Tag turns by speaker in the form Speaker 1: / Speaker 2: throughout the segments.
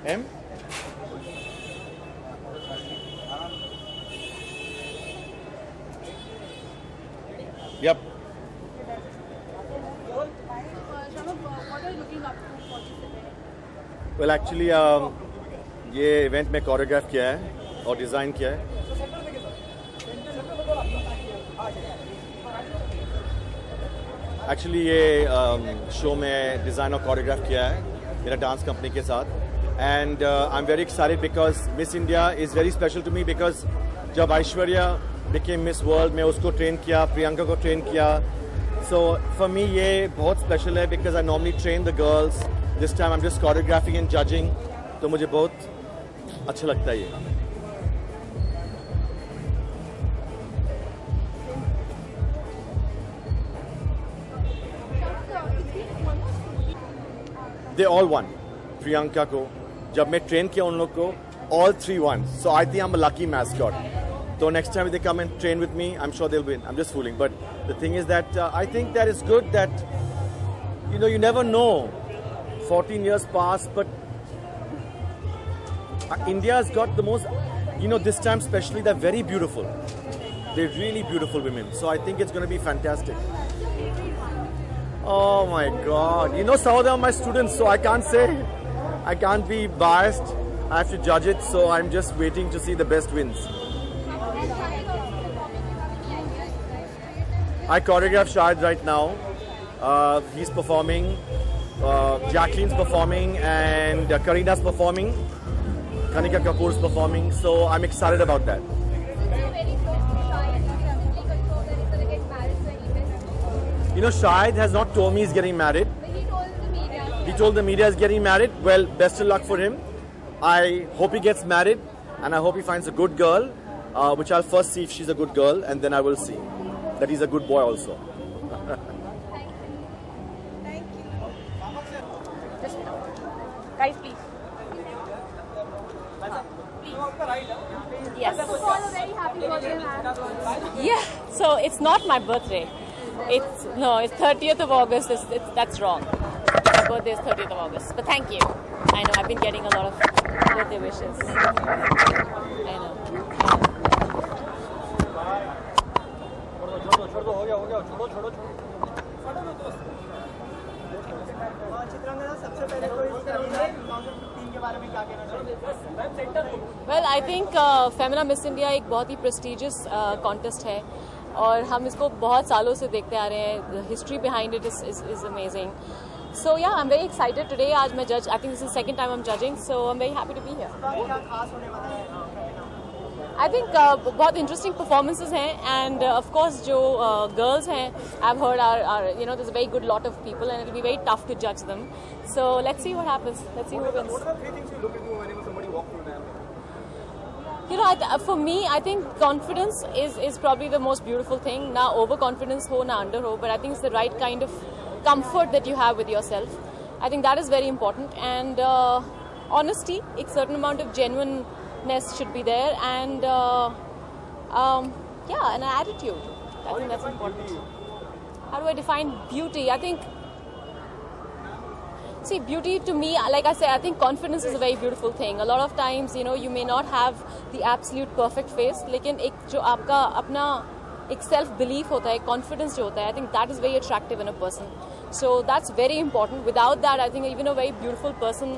Speaker 1: M? Yep. Well, actually, ये event में choreograph किया है और डिज़ाइन किया है. एक्चुअली ये शो में डिज़ाइन और कोरियोग्राफ किया है मेरा डांस कंपनी के साथ. And I am very excited because Miss India is very special to me. Because जब ऐश्वर्या बिकेम मिस वर्ल्ड में उसको ट्रेन किया, प्रियंका को ट्रेन किया. सो फॉर मी ये बहुत स्पेशल है because I normally train the girls. This time I am just choreographing and judging. तो मुझे बहुत अच्छा लगता है ये. They all won. प्रियंका को जब मैं ट्रेन किया उन लोग को all 3 won. So I think I'm a lucky mascot. So next time if they come and train with me, I'm sure they'll win. I'm just fooling. But the thing is that I think that it's good that you never know. 14 years pass, but India has got the most. This time especially they're very beautiful. They're really beautiful women. So I think it's going to be fantastic. Oh my God. Some of them are my students, so I can't say. I can't be biased. I have to judge it, so I'm just waiting to see the best wins. I choreograph Shahid right now. He's performing. Jacqueline's performing, and Karina's performing. Kanika Kapoor's performing. So I'm excited about that. Shahid has not told me he's getting married.
Speaker 2: But he told the media.
Speaker 1: He told the media he's getting married. Well, best of luck for him. I hope he gets married, and I hope he finds a good girl, which I'll first see if she's a good girl, and then I will see that he's a good boy also.
Speaker 2: Thank you. Just guys, please.
Speaker 3: Yes.
Speaker 2: First of all, a very happy birthday, man.
Speaker 3: Yeah. So it's not my birthday. It's 30th of August. That's wrong. My birthday is 30th of August. But thank you. I know I've been getting a lot of birthday wishes. I know. Well, I think Femina Miss India एक बहुत ही prestigious contest है. और हम इसको बहुत सालों से देखते आ रहे हैं. The history behind it is amazing. So yeah, I'm very excited today. आज मैं judge. I think this is the second time I'm judging, so I'm very happy to be here. I think बहुत interesting performances हैं, and of course जो girls हैं, I've heard are there's a very good lot of people, and it'll be very tough to judge them. So let's see what happens. Let's see who wins.
Speaker 4: What are the 3 things you look into whenever somebody walks through them?
Speaker 3: For me, I think confidence is probably the most beautiful thing. Na overconfidence ho, na under ho, but I think it's the right kind of comfort that you have with yourself. I think that is very important. And honesty, a certain amount of genuineness should be there, and an attitude. I think that's important. How do I define beauty? I think. See, beauty to me, like I say, I think confidence is a very beautiful thing. A lot of times, you may not have the absolute perfect face, लेकिन एक जो आपका अपना एक self belief होता है, confidence जो होता है, I think that is very attractive in a person. So that's very important. Without that, I think even a very beautiful person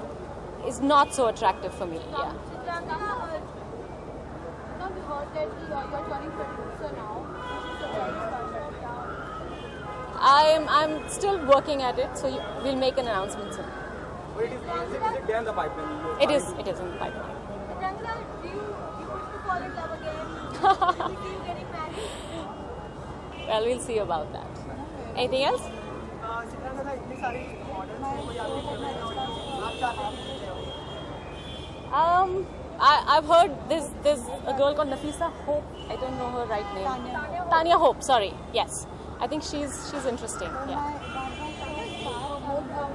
Speaker 3: is not so attractive for me. Yeah.
Speaker 2: Now we heard that you're turning producer now.
Speaker 3: I'm still working at it, so we'll make an announcement soon.
Speaker 4: But is it there in the pipeline?
Speaker 3: It is in the pipeline.
Speaker 2: Rangana, do you wish to fall in love again? Do you see you getting married?
Speaker 3: Well, we'll see about that. Anything else? I've heard there's a girl called Nafisa Hope. I don't know her right name. Tanya Hope. Sorry. Yes. I think she's interesting. Yeah.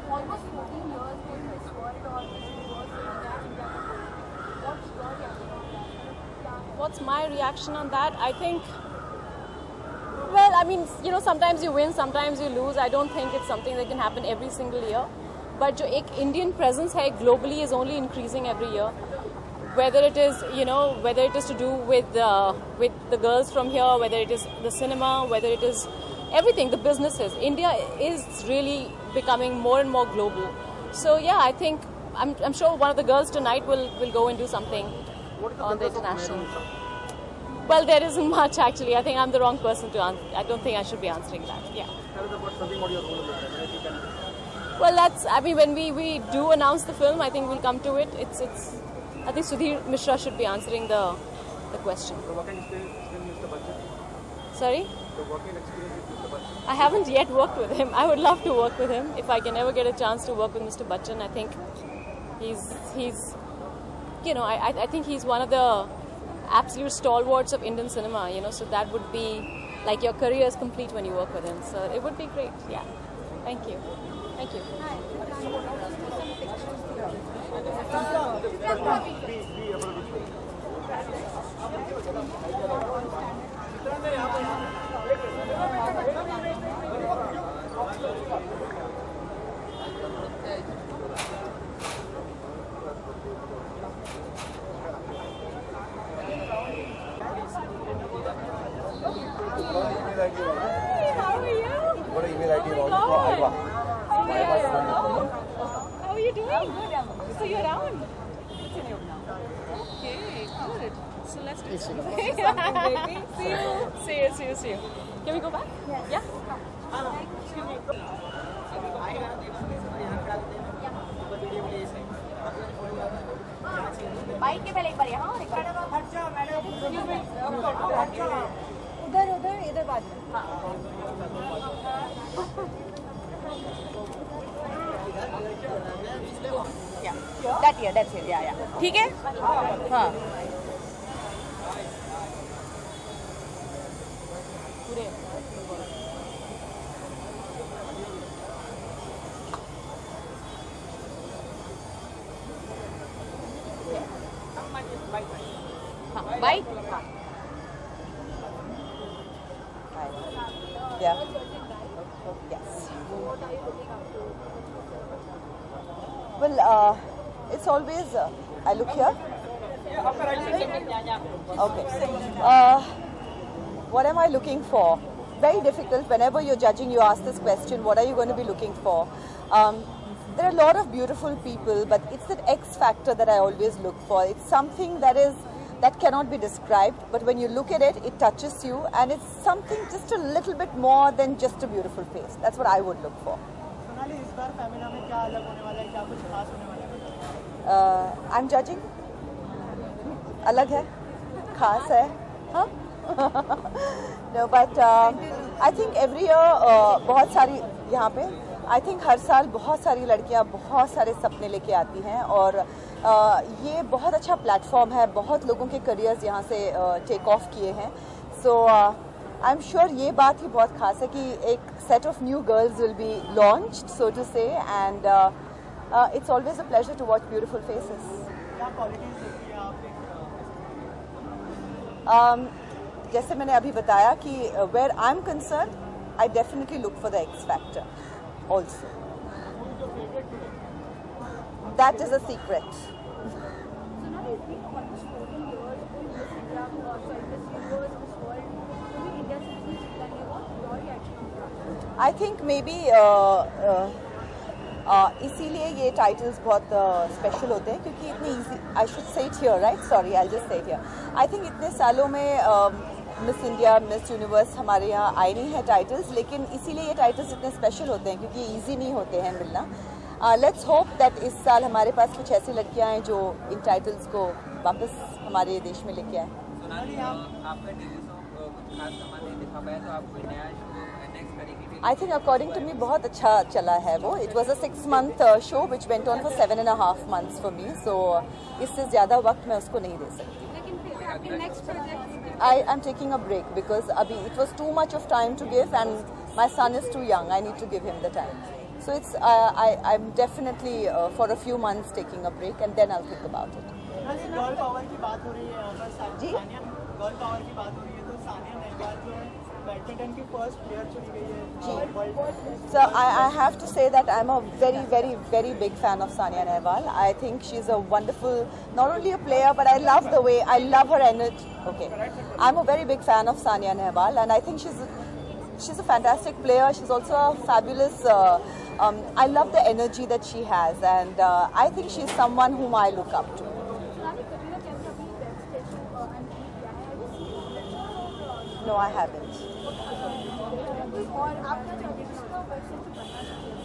Speaker 2: Almost 14 years in this world.
Speaker 3: What's my reaction on that? I think. Well, I mean, sometimes you win, sometimes you lose. I don't think it's something that can happen every single year. but जो एक Indian presence है globally is only increasing every year. Whether it is, you know, whether it is to do with the girls from here, whether it is the cinema, whether it is everything, the businesses. India is really becoming more and more global. So yeah, I think I'm sure one of the girls tonight will go and do something on the international. Well, there isn't much actually. I think I'm the wrong person to answer. I don't think I should be answering that. Yeah.
Speaker 4: Tell us about something about your role in it. If you can.
Speaker 3: Well, that's. I mean, when we do announce the film, I think we'll come to it. It's. I think Sudhir Mishra should be answering the question.
Speaker 4: The working experience with Mr. Bachchan.
Speaker 3: Sorry?
Speaker 4: The working experience with Mr. Bachchan.
Speaker 3: I haven't yet worked with him. I would love to work with him. If I can ever get a chance to work with Mr. Bachchan, I think he's you know, I think he's one of the absolute stalwarts of Indian cinema, you know, so that would be like your career is complete when you work with him. So it would be great. Yeah. Thank you. Thank you.
Speaker 2: How are you?
Speaker 5: What email ID wrong?
Speaker 2: How are you doing? Good. So you're around? What's your name now? Okay, good. So let's do something. See you.
Speaker 3: Can we go back?
Speaker 2: Yes.
Speaker 3: Yeah.
Speaker 2: Bike के पहले एक बार यहाँ उधर इधर बाद में that's it, yeah. ठीक है? हाँ. Bye.
Speaker 5: Yeah. Yes. Well, it's always. I look here. Okay. What am I looking for? Very difficult. Whenever you're judging, you ask this question: what are you going to be looking for? There are a lot of beautiful people, but it's that X factor that I always look for. It's something that cannot be described, but when you look at it, it touches you, and it's something just a little bit more than just a beautiful face. That's what I would look for.
Speaker 6: Sonali, इस बार फेमिना में क्या अलग होने वाला है, क्या कुछ खास होने वाला है?
Speaker 5: I'm judging. अलग है, खास है, हाँ? No, but I think every year बहुत सारी यहाँ पे I think हर साल बहुत सारी लड़कियाँ बहुत सारे सपने लेके आती हैं और ये बहुत अच्छा प्लेटफॉर्म है, बहुत लोगों के करियर्स यहाँ से टेक ऑफ किए हैं. सो आई एम श्योर ये बात ही बहुत खास है कि एक set of new girls will be launched, so to say, and it's always a pleasure to watch beautiful faces.
Speaker 6: क्या क्वालिटीज देखी है आपने?
Speaker 5: जैसे मैंने अभी बताया कि where I am concern, I definitely look for the X factor also. That is a secret.
Speaker 2: Sonali, it's been almost 14 years in Miss India, Miss Universe, Miss World. To be India citizenship, what your reaction on that?
Speaker 5: I think maybe इसीलिए ये titles बहुत special होते हैं क्योंकि इतनी easy. I should say it here, right? Sorry, I just say it here. I think इतने सालों में मिस इंडिया, मिस यूनिवर्स हमारे यहाँ आए नहीं है टाइटल्स, लेकिन इसीलिए ये टाइटल्स इतने स्पेशल होते हैं क्योंकि इजी नहीं होते हैं मिलना. लेट्स होप दैट इस साल हमारे पास कुछ ऐसी लड़कियाँ हैं जो इन टाइटल्स को वापस हमारे देश में लेके आए.
Speaker 7: सोनाली, आपका डेब्यू कुछ खास सामान नहीं दिखा पाया, तो आप कोई नया शो नेक्स्ट करेंगे?
Speaker 5: I think according to me बहुत अच्छा चला है वो. It was a 6-month show which went on for 7.5 months for me. So इससे ज़्यादा वक्त मैं उसको नहीं दे सकती.
Speaker 2: लेकिन फिर आपके next project
Speaker 5: I am taking a break because abhi it was too much of time to give and my son is too young. I need to give him the time. So it's I'm definitely for a few months taking a break and then I'll think about it.
Speaker 6: Girl power की बात हो रही है यहाँ पर.
Speaker 5: जी?
Speaker 6: Girl power की बात हो रही है तो सानिया नेहवाल जो है बैडमिंटन की फर्स्ट प्लेयर चुनी गई है।
Speaker 5: So I have to say that I'm a very, very, very big fan of Sania Nehwal. I think she's a wonderful, not only a player, but I love the way, I love her energy. Okay, I'm a very big fan of Sania Nehwal, and I think she's a fantastic player. She's also a fabulous. I love the energy that she has, and I think she's someone whom I look up to. No, I haven't.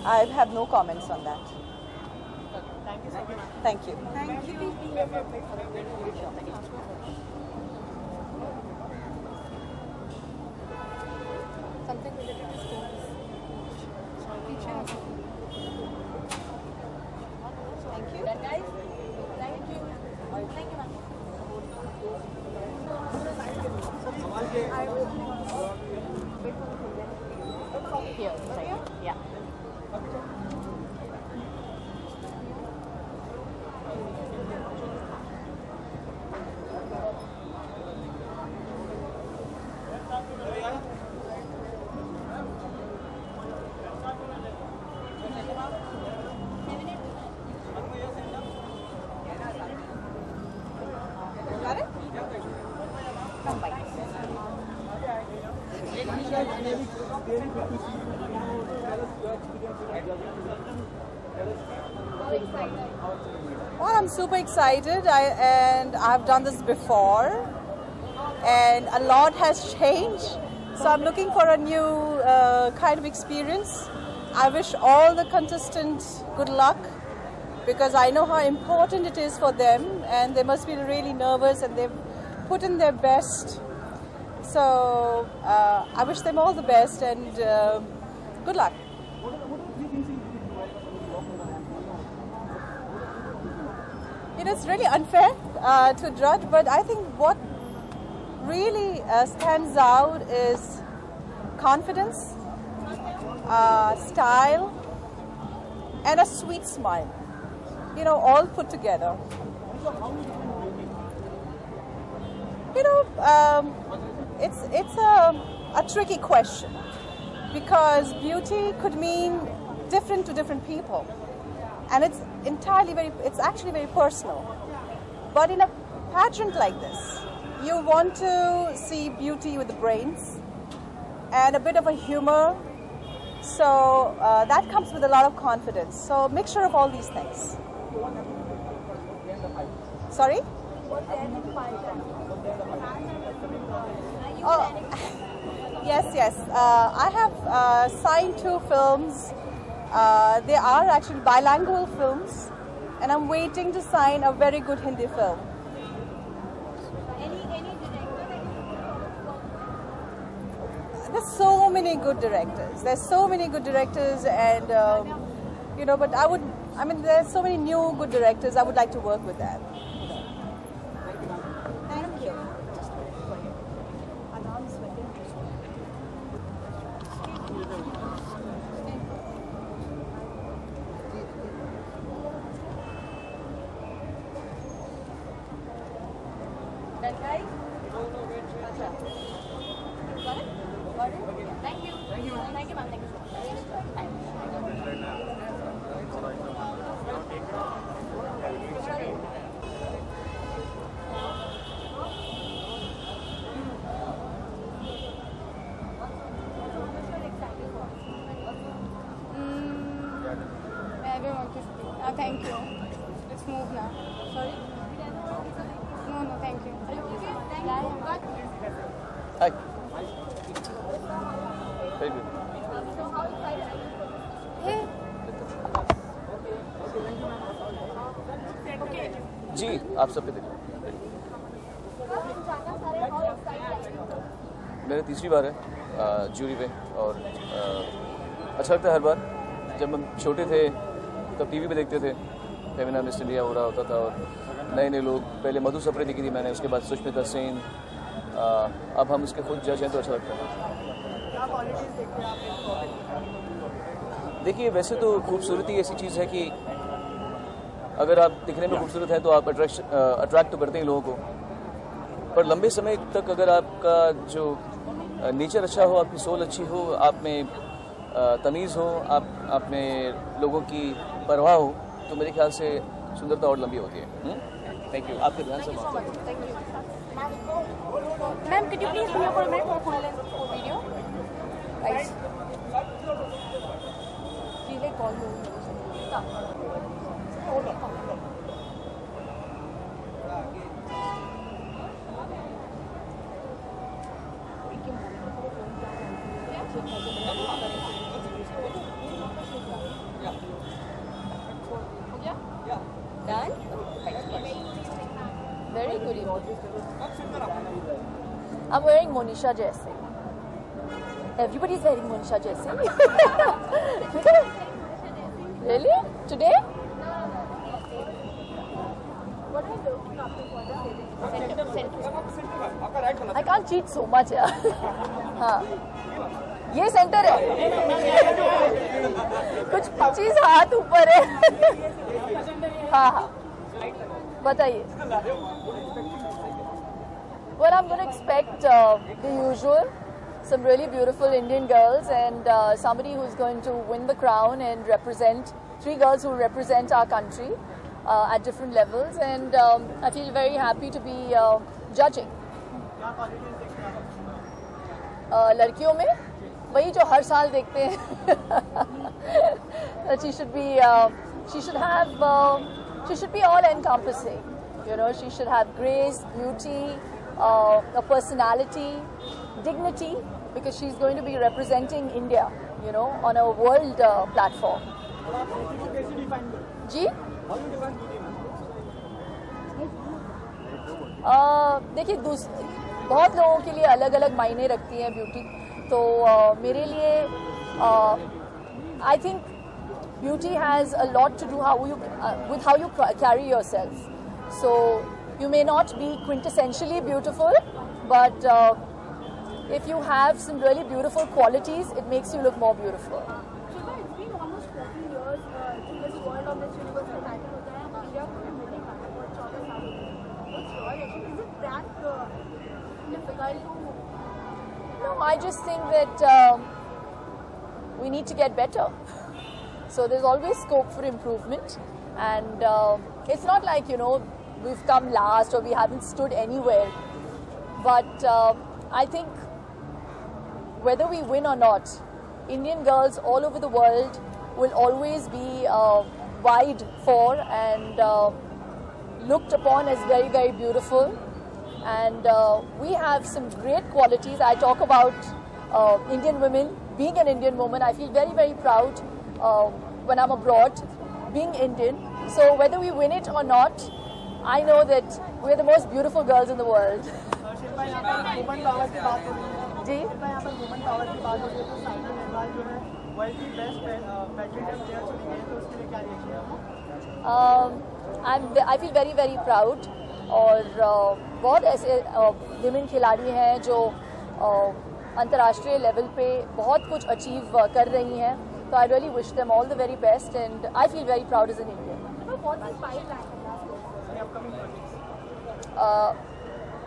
Speaker 5: I have no comments on that. Thank you. Thank you.
Speaker 2: Something related to sports.
Speaker 5: Thank you.
Speaker 2: Guys, thank you. Thank you, ma'am.
Speaker 5: Here, right. Yeah. Got it? Come by. Well, I'm super excited, and I've done this before, and a lot has changed. So I'm looking for a new kind of experience. I wish all the contestants good luck, because I know how important it is for them, and they must be really nervous, and they've put in their best. So I wish them all the best, and good luck. You know, it's really unfair to judge, but I think what really stands out is confidence, style, and a sweet smile. You know, all put together. You know, it's a tricky question, because beauty could mean different to different people, and it's actually very personal. But in a pageant like this, you want to see beauty with the brains and a bit of a humor, so that comes with a lot of confidence. So a mixture of all these things. Sorry? Oh, yes. I have signed 2 films. They are actually bilingual films, and I'm waiting to sign a very good Hindi film.
Speaker 2: Any director?
Speaker 5: There's so many good directors. And you know, but there's so many new good directors. I would like to work with them. Thank you.
Speaker 2: That guy? Got it? Thank you. Thank you, ma'am. Thank you so much.
Speaker 8: I don't want to speak. Thank you. Let's move now.
Speaker 2: Sorry?
Speaker 8: No, thank you.
Speaker 2: Are you okay? Thank you.
Speaker 9: Hi. Very good.
Speaker 2: So how excited are you? Okay.
Speaker 9: जी आप सब पे देखिए मेरा 3री बार है jury पे और अच्छा लगता है हर बार। जब हम छोटे थे तब टीवी पे देखते थे फेमिना मिस इंडिया हो रहा होता था और नए लोग, पहले मधु सप्रे देखी थी मैंने, उसके बाद सुष्मिता सेन, अब हम उसके खुद जज हैं तो अच्छा लगता है। देखिए वैसे तो खूबसूरती ऐसी चीज़ है कि अगर आप दिखने में खूबसूरत हैं तो आप अट्रैक्ट तो करते हैं लोगों को, पर लंबे समय तक अगर आपका जो नेचर अच्छा हो, आपकी सोल अच्छी हो, आप में तमीज़ हो, आप में लोगों की परवाह हो, तो मेरे ख्याल से सुंदरता और लंबी होती है। Thank you. आपके ध्यान से
Speaker 8: Ma'am, could you please be here for a minute for full length video? Guys. Feel like call you.
Speaker 3: Done? Very good evening. I'm wearing Monisha Jaising. Everybody's wearing Monisha Jaising. Really? Today?
Speaker 2: What are you looking after for the
Speaker 3: Center. I can't cheat so much, यार. हाँ. ये centre है. कुछ 25 हाथ ऊपर है. हाँ. बताइए. Well, I'm going to expect the usual, some really beautiful Indian girls and somebody who's going to win the crown and represent, 3 girls who represent our country at different levels, and I feel very happy to be judging. लड़कियों में वही जो हर साल देखते हैं. She should be all encompassing. You know, she should have grace, beauty, a personality, dignity, because she's going to be representing India, you know, on a world platform. जी? देखिए, बहुत लोगों के लिए अलग अलग मायने रखती है ब्यूटी. तो मेरे लिए I think beauty has a lot to do with how you carry yourself. So you may not be quintessentially beautiful, but if you have some really beautiful qualities, it makes you look more beautiful.
Speaker 2: Shiva, it's been almost 14 years in this world of this universe का title होता है. अब India को मिलने का है और 14 साल हो गए. What's your reaction? Is it that difficult to?
Speaker 3: No, I just think that we need to get better. So there's always scope for improvement, and it's not like, you know, we've come last or we haven't stood anywhere. But I think whether we win or not, Indian girls all over the world will always be vied for and looked upon as very, very beautiful. And we have some great qualities. I talk about Indian women. Being an Indian woman, I feel very, very proud when I'm abroad, being Indian. So whether we win it or not, I know that we're the most beautiful girls in the world. Ji? I feel very, very proud. और बहुत ऐसे women खिलाड़ी हैं जो अंतर्राष्ट्रीय level पे बहुत कुछ अचीव कर रही हैं. तो I really wish them all the very best, and I feel very proud as an Indian.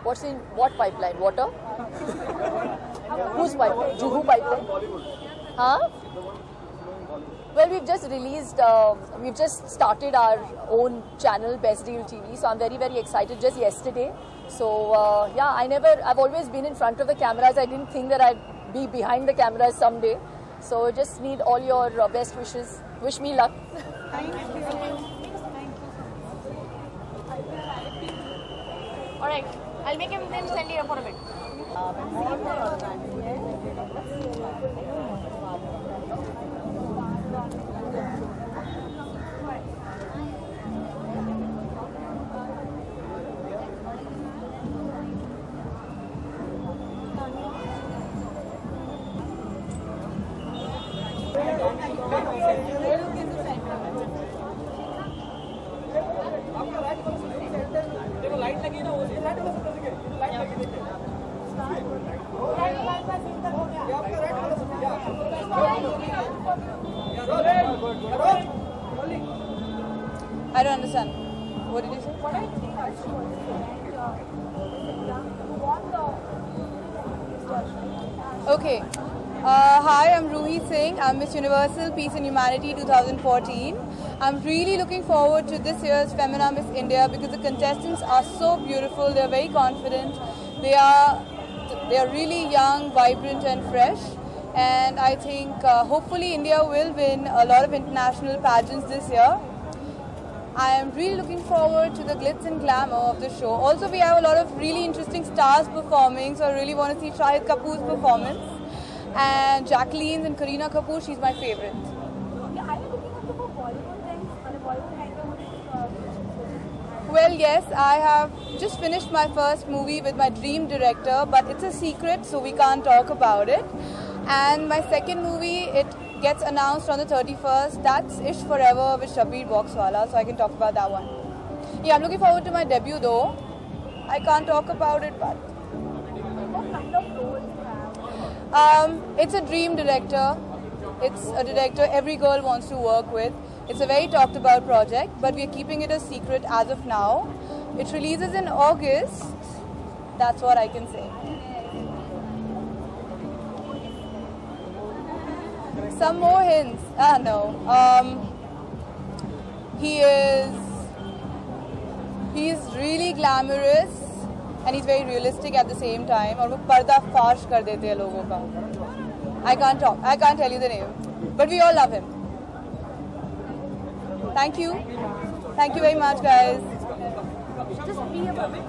Speaker 3: What's in what pipeline? Water? Whose pipeline? Juhu pipeline? Huh? Well, we've just started our own channel, Best Deal TV. So I'm very, very excited. Just yesterday. So yeah, I've always been in front of the cameras. I didn't think that I'd be behind the cameras someday. So just need all your best wishes. Wish me luck.
Speaker 8: Thank you. All right, I'll make him then send you for a bit. I don't understand. What did you say?
Speaker 2: What I think actually was won the
Speaker 10: Okay. Hi, I'm Ruhi Singh. I'm Miss Universal Peace and Humanity 2014. I'm really looking forward to this year's Femina Miss India because the contestants are so beautiful. They're very confident. They are really young, vibrant, and fresh. And I think hopefully India will win a lot of international pageants this year. I am really looking forward to the glitz and glamour of the show. Also, we have a lot of really interesting stars performing, so I really want to see Shahid Kapoor's performance. And Jacqueline's and Kareena Kapoor, she's my favorite.
Speaker 2: Yeah, are you looking up for Bollywood then? Bollywood actor?
Speaker 10: Well, yes, I have just finished my first movie with my dream director, but it's a secret, so we can't talk about it. And my second movie, it gets announced on the 31st. That's Ish Forever with Shabbir Boxwala, so I can talk about that one. Yeah, I'm looking forward to my debut though. I can't talk about it, but...
Speaker 2: What kind of roles do you have?
Speaker 10: It's a dream director. It's a director every girl wants to work with. It's a very talked about project, but we're keeping it a secret as of now. It releases in August. That's what I can say. Some more hints. No. He's really glamorous and he's very realistic at the same time. और वो पर्दा फाश कर देते हैं लोगों का. I can't tell you the name, but we all love him. Thank you very much, guys.
Speaker 2: Just be a bit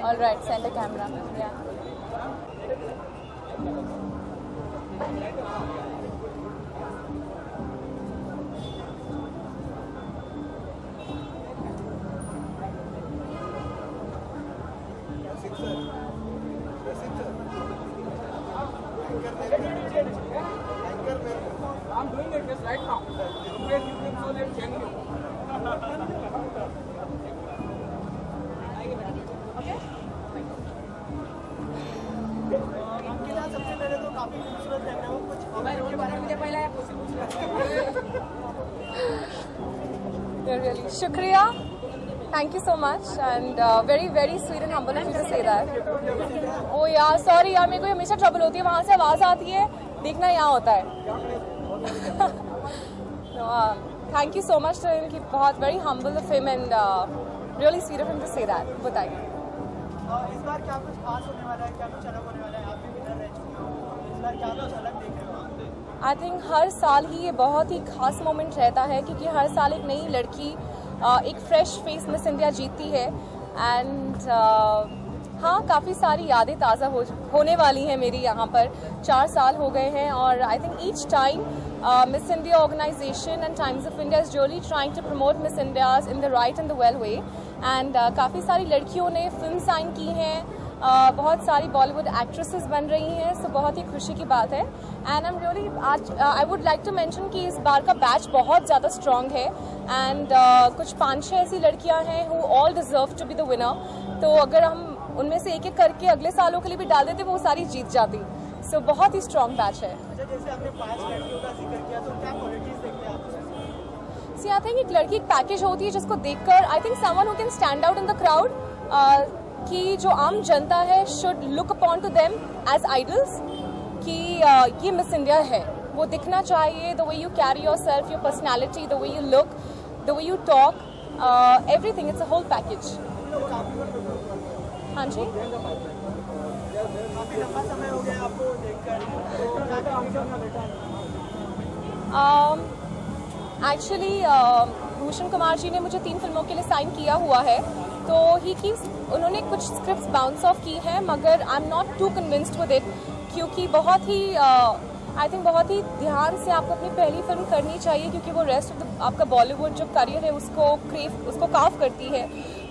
Speaker 10: All right, send a camera. Yeah.
Speaker 7: I'm doing it just right now. Where you think so, let's change you.
Speaker 6: सबसे पहले तो काफी खूबसूरत लग रहे हो कुछ
Speaker 10: शुक्रिया. Thank you so much and very very sweet and humble of you to say that. Oh यार sorry यार मेरे को हमेशा ट्रबल होती है वहाँ से आवाज़ आती है देखना यहाँ होता है. Thank you so much to him कि बहुत very humble of him and really sweet of him to say that. बताइए.
Speaker 6: इस बार क्या कुछ खास होने वाला है क्या कुछ अलग होने वाला है आप भी विनर रह चुके हो इस बार क्या कुछ अलग देख रहे हो?
Speaker 10: आई थिंक हर साल ही ये बहुत ही खास मोमेंट रहता है क्योंकि हर साल एक नई लड़की एक फ्रेश फेस मिस इंडिया जीतती है एंड हाँ काफ़ी सारी यादें ताज़ा होने वाली हैं मेरी यहाँ पर. 4 साल हो गए हैं और I think each time Miss India organisation and Times of India is really trying to promote Miss Indias in the right and the well way and काफ़ी सारी लड़कियों ने फिल्म साइन की हैं. बहुत सारी बॉलीवुड एक्ट्रेसेस बन रही हैं सो बहुत ही खुशी की बात है एंड आई एम रियली आज I would like to mention कि इस बार का बैच बहुत ज़्यादा स्ट्रॉन्ग है एंड कुछ 5-6 ऐसी लड़कियां हैं who all deserve to be the winner. तो अगर हम उनमें से एक करके अगले सालों के लिए भी डाल देते वो सारी जीत जाती. सो बहुत ही स्ट्रॉन्ग बैच है.
Speaker 6: जैसे आपने 5 लड़कियों का जिक्र किया तो क्या क्वालिटीज देखते हैं आप?
Speaker 10: सी आई थिंक एक लड़की एक पैकेज होती है जिसको देखकर I think someone who can stand out in the crowd कि जो आम जनता है should look upon to them as idols कि ये मिस इंडिया है. वो दिखना चाहिए the way you carry yourself your personality the way you look the way you talk everything it's a whole package. हाँ जी
Speaker 6: काफी लंबा समय हो गया आपको देखकर
Speaker 10: एक्चुअली भूषण कुमार जी ने मुझे 3 फिल्मों के लिए साइन किया हुआ है तो उन्होंने कुछ स्क्रिप्ट्स बाउंस ऑफ की हैं मगर I am not too convinced with it क्योंकि बहुत ही आई थिंक बहुत ही ध्यान से आपको अपनी पहली फिल्म करनी चाहिए, क्योंकि वो रेस्ट ऑफ आपका बॉलीवुड जो करियर है उसको काफ करती है।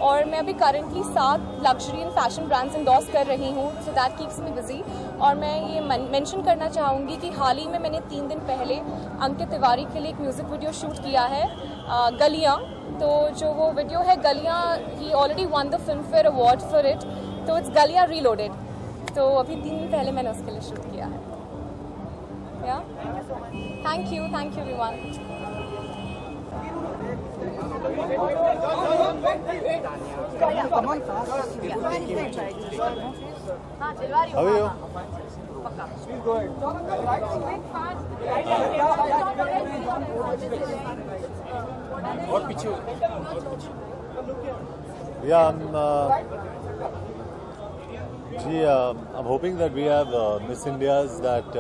Speaker 10: और मैं अभी currently 7 luxury and fashion brands endorse कर रही हूँ, so that keeps me busy. और मैं ये मेंशन करना चाहूँगी कि हाल ही में मैंने 3 दिन पहले अंकित तिवारी के लिए एक म्यूज़िक वीडियो शूट किया है, गलियाँ। तो जो वो वीडियो है Galliyan, he already won the filmfare award for it, तो इट्स गलियाँ रीलोडेड। तो अभी 3 दिन पहले मैंने उसके लिए शूट किया है। या थैंक यू एवरीवन।
Speaker 4: और पीछे
Speaker 11: I'm hoping that we have Miss Indias that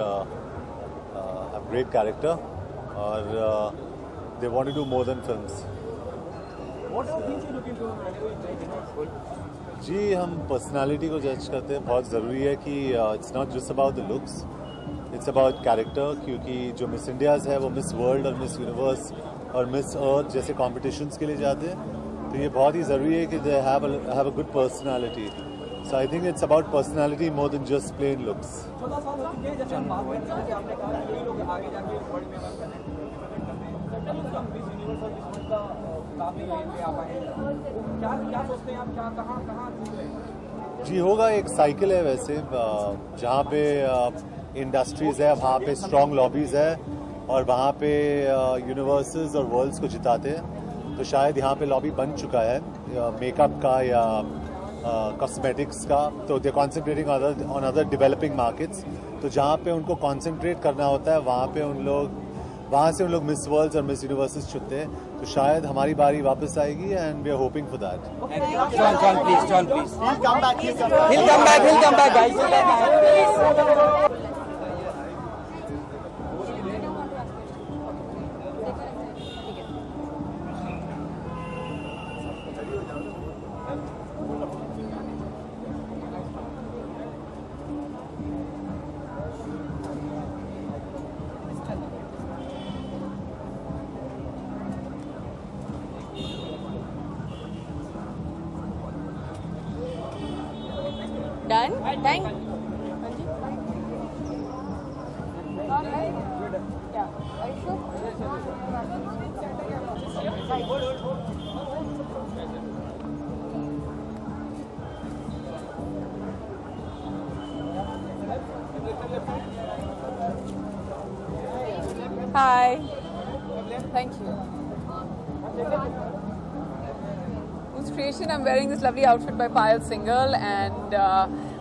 Speaker 11: have great character, or they want to do more than films.
Speaker 4: What are things you looking for?
Speaker 11: जी हम पर्सनालिटी को जज करते हैं। बहुत ज़रूरी है कि it's not just about the looks, it's about character, क्योंकि जो मिस इंडियाज़ है वो मिस वर्ल्ड और मिस यूनिवर्स और मिस अर्थ जैसे कॉम्पिटिशन्स के लिए जाते हैं। तो ये बहुत ही ज़रूरी है कि they have a good personality. So I think it's about personality more than just plain looks. जी होगा, एक साइकिल है वैसे, जहाँ पे इंडस्ट्रीज है वहाँ पे स्ट्रॉन्ग लॉबीज है और वहाँ पे यूनिवर्सेस और वर्ल्ड्स को जिताते हैं। तो शायद यहाँ पे लॉबी बन चुका है मेकअप का या कॉस्मेटिक्स का, तो they concentrating on other developing markets. तो जहाँ पे उनको कॉन्सेंट्रेट करना होता है वहाँ पे वहाँ से उन लोग मिस वर्ल्ड्स और मिस यूनिवर्सेस चुनते हैं। तो शायद हमारी बारी वापस आएगी and we are hoping for that.
Speaker 7: John, please.
Speaker 6: He'll come back, guys.
Speaker 3: Done? Thank.
Speaker 10: Hi. Thank you. Whose creation? I'm wearing this lovely outfit by Payal Singhal, and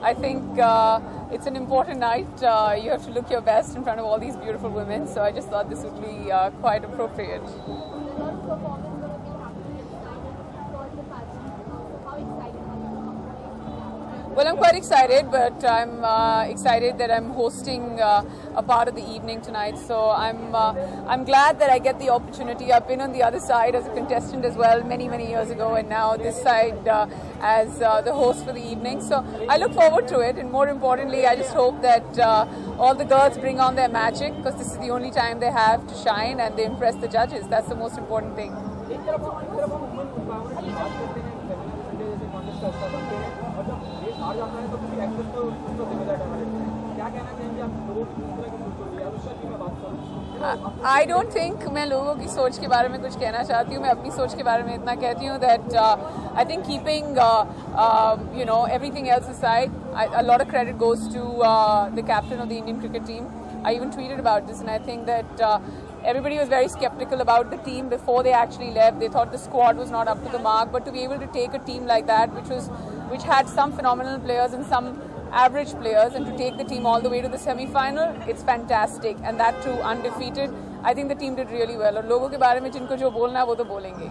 Speaker 10: I think it's an important night. You have to look your best in front of all these beautiful women, so I just thought this would be quite appropriate. Well, I'm quite excited, but I'm excited that I'm hosting a part of the evening tonight. So I'm glad that I get the opportunity. I've been on the other side as a contestant as well many years ago, and now this side as the host for the evening. So I look forward to it, and more importantly, I just hope that all the girls bring on their magic, because this is the only time they have to shine, and they impress the judges. That's the most important thing. I don't think मैं लोगों की सोच के बारे में कुछ कहना चाहती हूँ। मैं अपनी सोच के बारे में इतना कहती हूँ that I think keeping you know everything else aside, a lot of credit goes to the captain of the Indian cricket team. I even tweeted about this, and I think that everybody was very skeptical about the team before they actually left. They thought the squad was not up to the mark, but to be able to take a team like that, which had some phenomenal players and some average players, and to take the team all the way to the semi-final, it's fantastic, and that too undefeated. I think the team did really well. और लोगों के बारे में जिनको जो बोलना है वो तो बोलेंगे.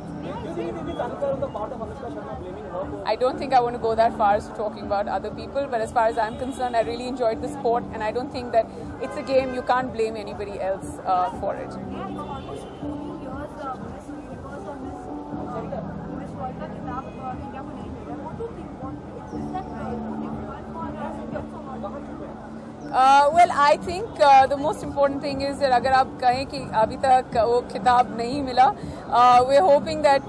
Speaker 10: I don't think I want to go that far as talking about other people, but as far as I'm concerned, I really enjoyed the sport, and I don't think that it's a game you can't blame anybody else for it. Well, I think the most important thing is that अगर आप कहें कि अभी तक वो खिताब नहीं मिला, we're hoping that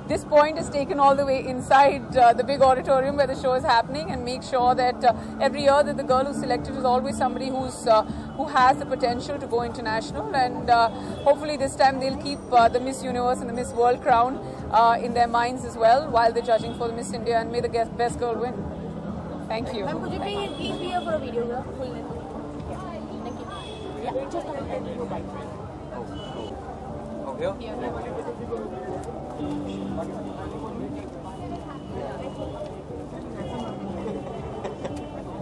Speaker 10: this point is taken all the way inside the big auditorium where the show is happening, and make sure that every year that the girl who's selected is always somebody who has the potential to go international, and hopefully this time they'll keep the Miss Universe and the Miss World crown in their minds as well while they're judging for the Miss India, and may the best girl win. Thank you.
Speaker 2: Ma'am, could you please be here for a video, full length? Thank you. Yeah, just a minute.
Speaker 7: Okay.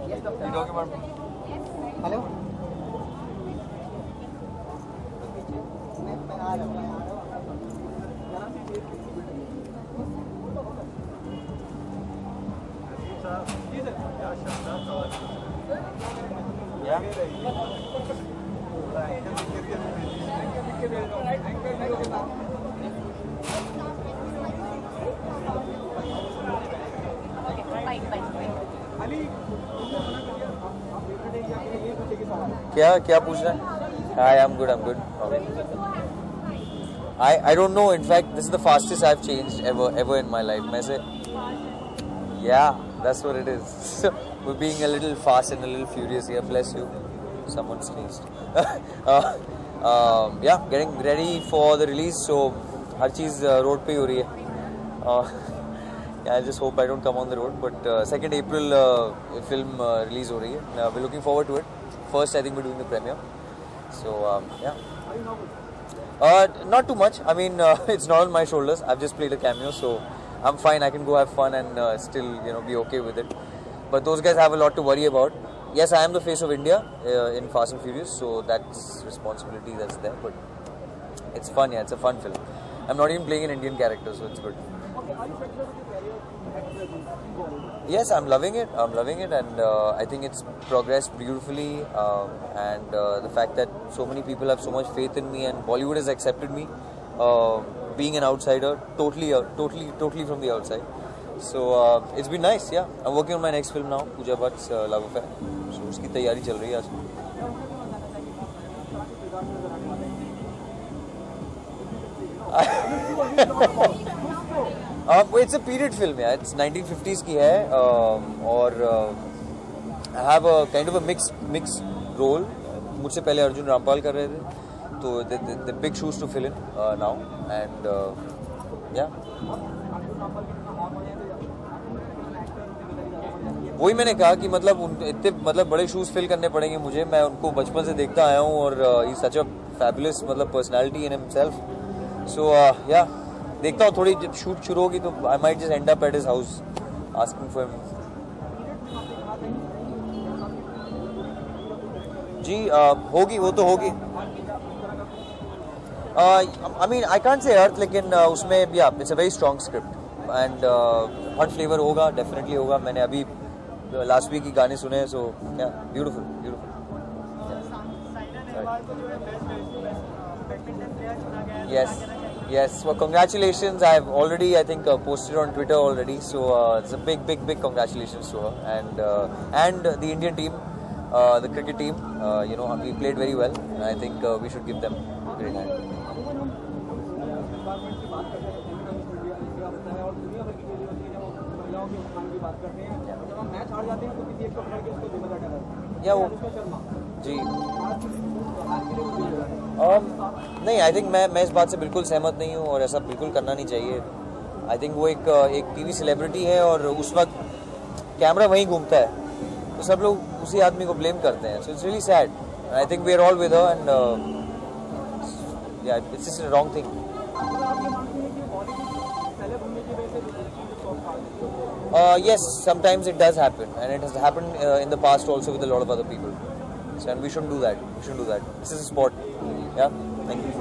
Speaker 7: You talking about me?
Speaker 6: Hello
Speaker 12: क्या पूछ रहा है? Hi, I'm good. Okay. I don't know. In fact, this is the fastest I've changed ever in my life. मैं से, yeah, that's what it is. We're being a little fast and a little furious here. Bless you. Someone sneezed. Yeah, getting ready for the release. So her cheese road पे हो रही है. Yeah, I just hope I don't come on the road. But 2nd April film release हो रही है. We're looking forward to it. First, I think we're doing the premiere. So yeah. Not too much. I mean, it's not on my shoulders. I've just played a cameo, so I'm fine. I can go have fun and still, be okay with it. But those guys have a lot to worry about. Yes, I am the face of India in Fast and Furious, so that's responsibility that's there. But it's fun, yeah. It's a fun film. I'm not even playing an Indian character, so it's good. Yes, I'm loving it, and I think it's progressed beautifully, and the fact that so many people have so much faith in me, and Bollywood has accepted me, being an outsider, totally from the outside. So it's been nice, yeah. I'm working on my next film now, Pooja Bhatt's Love Affair. So उसकी तैयारी चल रही है आज. It's a period film, yeah. It's 1950s की है, और I have a kind of a mixed role. मुझसे पहले अर्जुन रामपाल कर रहे थे, तो the big shoes to fill in now, and yeah. वही मैंने कहा कि इतने बड़े शूज फिल करने पड़ेंगे मुझे. मैं उनको बचपन से देखता आया हूँ, और he such a fabulous personality in himself. So yeah देखता हूँ, थोड़ी जब शूट शुरू होगी तो I might just end up at his house asking for him. जी होगी, वो तो होगी. I mean I can't say अर्थ, लेकिन उसमें भी it's a very strong script, and fun flavour होगा, डेफिनेटली होगा. मैंने अभी लास्ट वीक ही गाने सुने, सो क्या beautiful. Yes. Well, congratulations. I've already, I think, posted on Twitter already. So it's a big congratulations to her, and the Indian team, the cricket team. We played very well. I think we should give them a great hand. Yeah, वो जी. नहीं, I think मैं इस बात से बिल्कुल सहमत नहीं हूँ, और ऐसा बिल्कुल करना नहीं चाहिए. आई थिंक वो एक टीवी सेलिब्रिटी है, और उस वक्त कैमरा वहीं घूमता है, तो सब लोग उसी आदमी को ब्लेम करते हैं. So it's really sad. I think we are all with her, and yeah it's just a wrong thing. Yes, sometimes it does happen, and it has happened in the past also with a lot of other people. So, and we shouldn't do that. This is a sport. Yeah, thank you.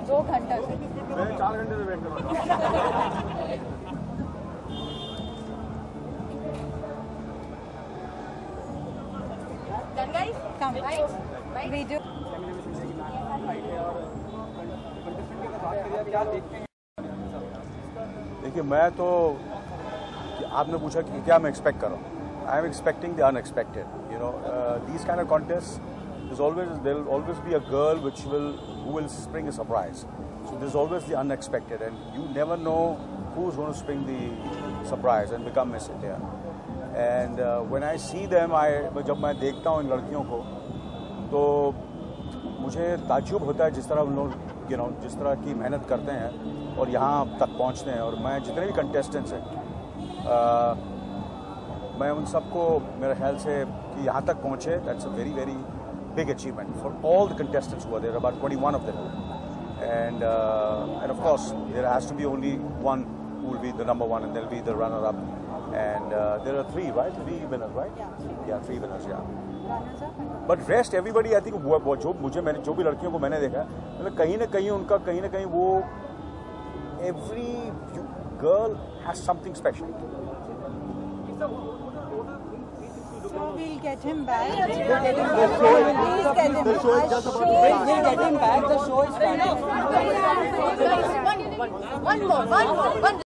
Speaker 10: दो घंटा से
Speaker 4: 4 घंटे से wait कर रहा हूँ.
Speaker 8: Video
Speaker 13: देखिए, मैं तो आपने पूछा कि क्या मैं एक्सपेक्ट कर रहा हूँ. I am expecting the unexpected. You know, these kind of contest there will always be a girl who will spring a surprise. So there's always the unexpected, and you never know who's going to spring the surprise and become Miss India. And when I see them, जब मैं देखता हूँ इन लड़कियों को, तो मुझे ताज्जुब होता है जिस तरह उन लोग जिस तरह की मेहनत करते हैं और यहाँ तक पहुँचते हैं. और मैं जितने भी कंटेस्टेंट्स हैं, मैं उन सबको मेरे ख्याल से कि यहाँ तक पहुँचे, that's a very very big achievement for all the contestants who are there, about 21 of them. And of course, there has to be only one who will be the number one, and there will be the runner-up. And there are 3, right? 3 winners, right? Yeah, 3 winners, yeah. But rest, everybody, I think, जो भी लड़कियों को मैंने देखा, मतलब कहीं ना कहीं वो every girl has something special.
Speaker 8: We'll get him back. Please get him back. We'll get him back. The show is finished. One more.